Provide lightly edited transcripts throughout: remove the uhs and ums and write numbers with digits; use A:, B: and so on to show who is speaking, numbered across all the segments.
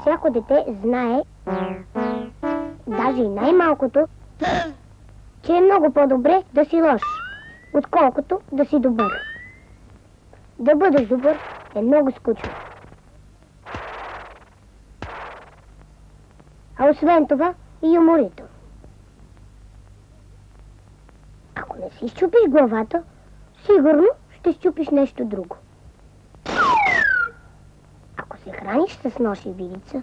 A: Всяко дете знае, даже и най-малкото, че е много по-добре да си лош, отколкото да си добър. Да бъдеш добър е много скучно. А освен това и уморително. Ако не си счупиш главата, сигурно ще счупиш нещо друго. Ако се храниш с нож и вилица,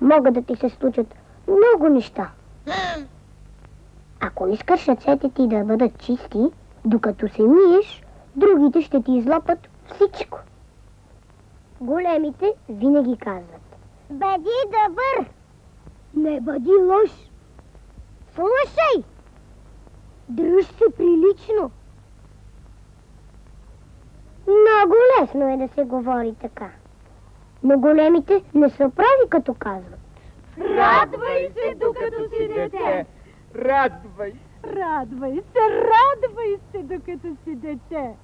A: могат да ти се случат много неща. Ако искаш ръцете ти да бъдат чисти, докато се миеш, другите ще ти излопат всичко. Големите винаги казват: бъди добър, не бъди лош. Слушай, дръж се прилично. Много лесно е да се говори така. Но големите не са прави, като казват:
B: радвай се, докато си дете.
C: Радвай!
B: Радвай се, докато си дете.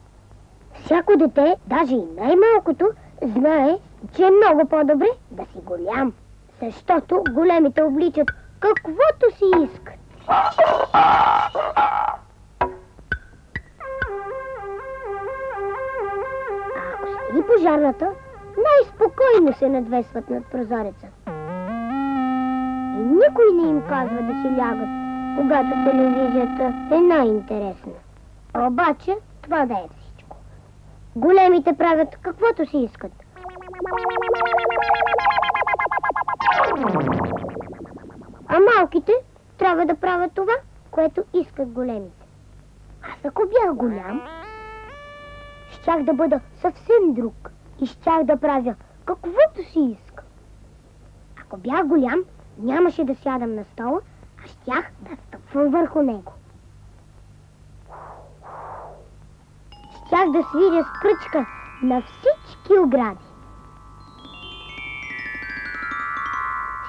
A: Всяко дете, даже и най-малкото, знае, че е много по-добре да си голям. Защото големите обличат каквото си искат. А ако следи пожарната, най-спокойно се надвесват над прозореца. И никой не им казва да си лягат, когато телевизията е най-интересна. Обаче това да е всичко. Големите правят каквото си искат. А малките трябва да правят това, което искат големите. Аз ако бях голям, щях да бъда съвсем друг и щях да правя каквото си иска. Ако бях голям, нямаше да сядам на стола, а щях да стъпвам върху него. Щях да свиря с пръчка на всички огради.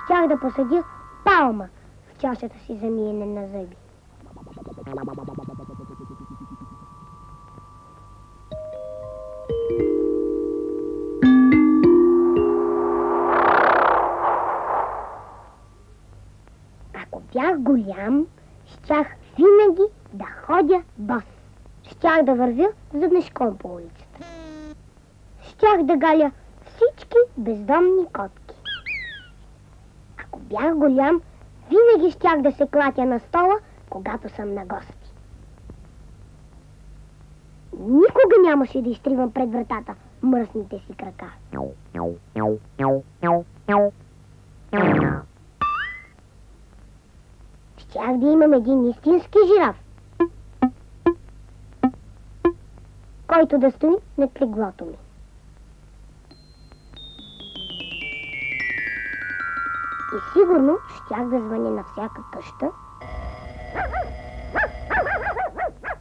A: Щях да посадя палма в чашата си за миене на зъби. Ако бях голям, щях винаги да ходя бос. Щях да вървя заднешком по улицата. Щях да галя всички бездомни котки. Ако бях голям, винаги щях да се клатя на стола, когато съм на гости. Никога нямаше да изтривам пред вратата мръсните си крака. Щях да имам един истински жираф, който да стои над леглото ми. И сигурно щях да звъня на всяка къща,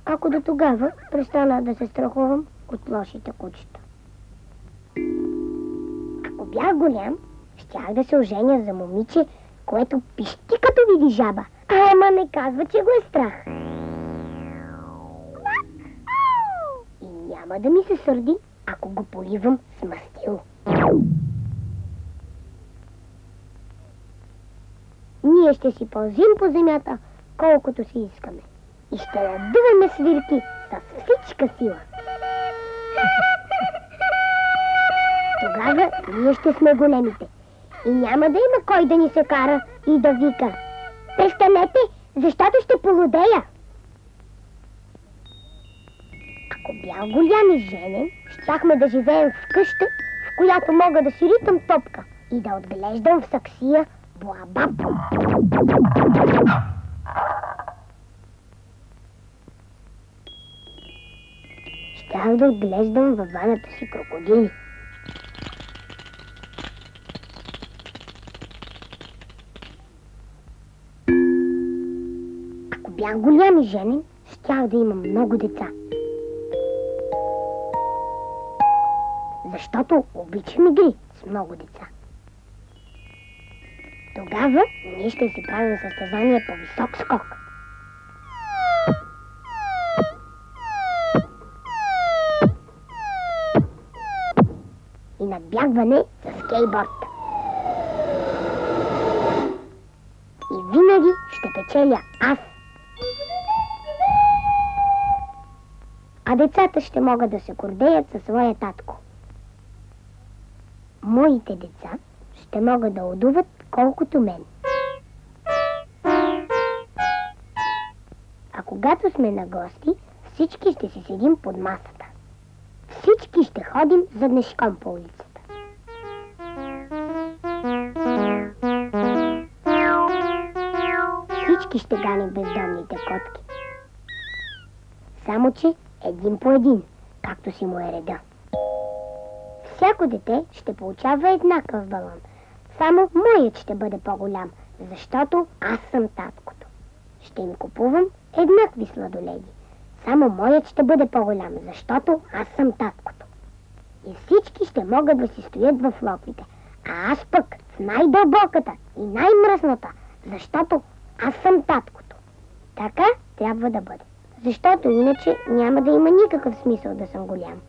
A: ако до тогава престана да се страхувам от лошите кучета. Ако бях голям, щях да се оженя за момиче, което пищи като види жаба, ама не казва, че го е страх. И няма да ми се сърди, ако го поливам с мастил. Ние ще си пълзим по земята, колкото си искаме. И ще надуваме свирки с всичка сила. Тогава ние ще сме големите. И няма да има кой да ни се кара и да вика: престанете, защото ще полудея. Ако бях голям и женен, щяхме да живеем в къща, в която мога да си ритам топка и да отглеждам в саксия буабаб. Щях да отглеждам във ваната си крокодили. Ако бях голям и женен, щях да имам много деца. Защото обичам игри с много деца. Тогава ние ще си правим състезание по висок скок. избягване с скейтборд. И винаги ще печеля аз. А децата ще могат да се гордеят със своя татко. Моите деца ще могат да одуват колкото мен. А когато сме на гости, всички ще си седим под масата. Всички ще ходим заднешком по улицата. Всички ще ганим бездомните котки. Само че един по един, както си му е реда. Всяко дете ще получава еднакъв балон. Само моят ще бъде по-голям, защото аз съм таткото. Ще им купувам еднакви сладоледи. Само моят ще бъде по-голям, защото аз съм таткото. И всички ще могат да си стоят в локвите, а аз пък в най-дълбоката и най-мръсната, защото аз съм таткото. Така трябва да бъде, защото иначе няма да има никакъв смисъл да съм голям.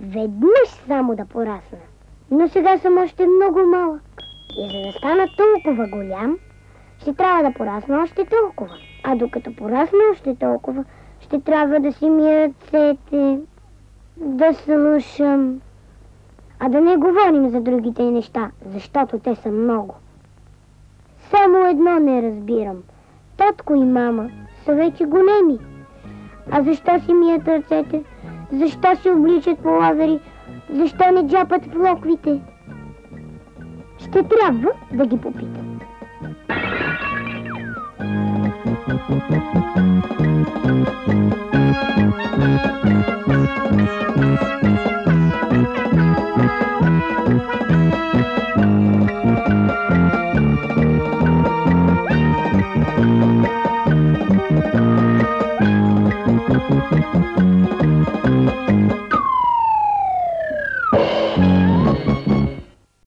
A: Веднъж само да порасна, но сега съм още много малък. И за да стана толкова голям, ще трябва да порасна още толкова. А докато порасна още толкова, ще трябва да си мия ръцете, да слушам. А да не говорим за другите неща, защото те са много. Само едно не разбирам. Татко и мама са вече големи. А защо си мият ръцете? Защо се обличат по лазери? Защо не джапат в локвите? Ще трябва да ги попитам.